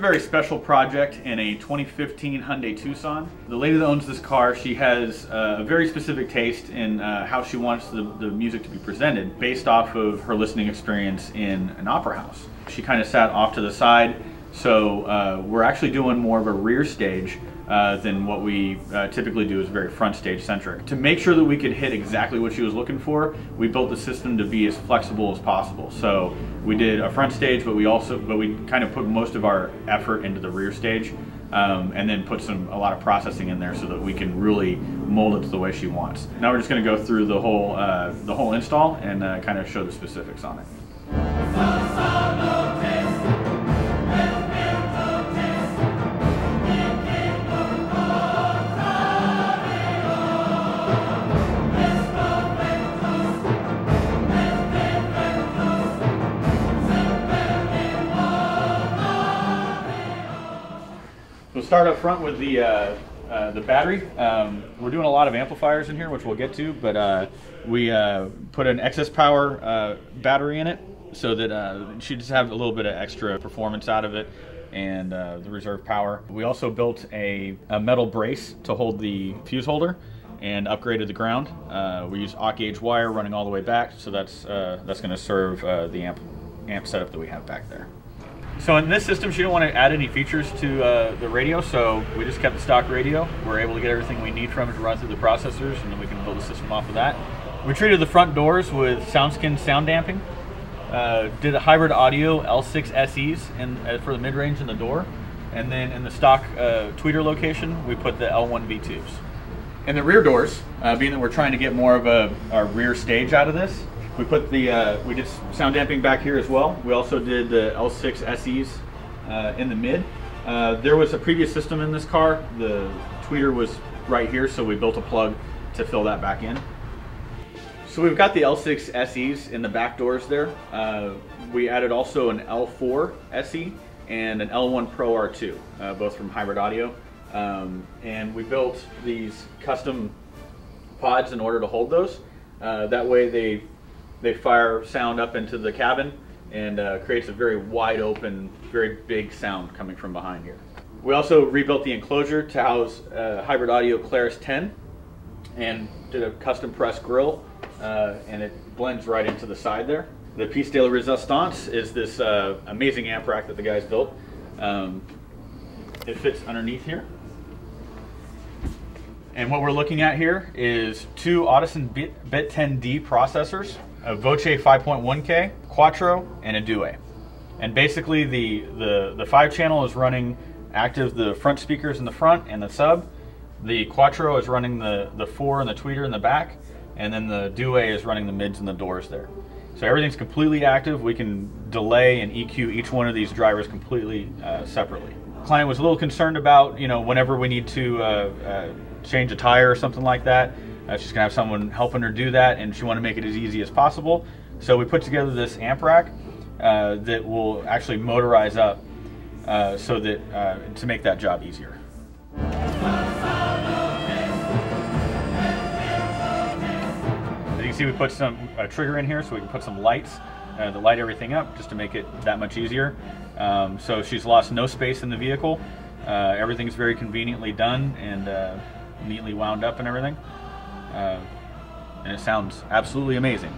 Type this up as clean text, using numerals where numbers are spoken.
very special project in a 2015 Hyundai Tucson. The lady that owns this car, she has a very specific taste in how she wants the music to be presented based off of her listening experience in an opera house. She kind of sat off to the side, so we're actually doing more of a rear stage than what we typically do is very front stage centric. To make sure that we could hit exactly what she was looking for, we built the system to be as flexible as possible. So we did a front stage, but we kind of put most of our effort into the rear stage, and then put a lot of processing in there so that we can really mold it to the way she wants. Now we're just going to go through the whole install and kind of show the specifics on it. We'll start up front with the battery. We're doing a lot of amplifiers in here, which we'll get to, but we put an excess power battery in it so that she just have a little bit of extra performance out of it and the reserve power. We also built a metal brace to hold the fuse holder and upgraded the ground. We use AUX gauge wire running all the way back, so that's going to serve the amp setup that we have back there. So in this system, she didn't want to add any features to the radio, so we just kept the stock radio. We're able to get everything we need from it to run through the processors, and then we can build the system off of that. We treated the front doors with SoundSkin sound damping. Did a hybrid audio L6SEs for the mid-range in the door, and then in the stock tweeter location, we put the L1v2s. In the rear doors, being that we're trying to get more of a rear stage out of this, we did sound damping back here as well. We also did the L6SEs in the mid. There was a previous system in this car. The tweeter was right here, so we built a plug to fill that back in. So we've got the L6SEs in the back doors there. We added also an L4 SE and an L1 Pro R2, both from Hybrid Audio. And we built these custom pods in order to hold those. That way they fire sound up into the cabin and creates a very wide open, very big sound coming from behind here. We also rebuilt the enclosure to house Hybrid Audio Claris 10 and did a custom press grill, and it blends right into the side there. The piece de resistance is this amazing amp rack that the guys built. It fits underneath here. And what we're looking at here is two Audison Bit10D processors, a Voce 5.1K, Quattro, and a Due. And basically the 5-channel is running active the front speakers in the front and the sub. The Quattro is running the 4 and the tweeter in the back, and then the Due is running the mids and the doors there. So everything's completely active. We can delay and EQ each one of these drivers completely separately. The client was a little concerned about, whenever we need to change a tire or something like that, she's gonna have someone helping her do that, and she wanted to make it as easy as possible. So we put together this amp rack that will actually motorize up so that to make that job easier. As you can see, we put a trigger in here so we can put some lights that light everything up just to make it that much easier. So she's lost no space in the vehicle. Everything's very conveniently done and neatly wound up and everything. And it sounds absolutely amazing.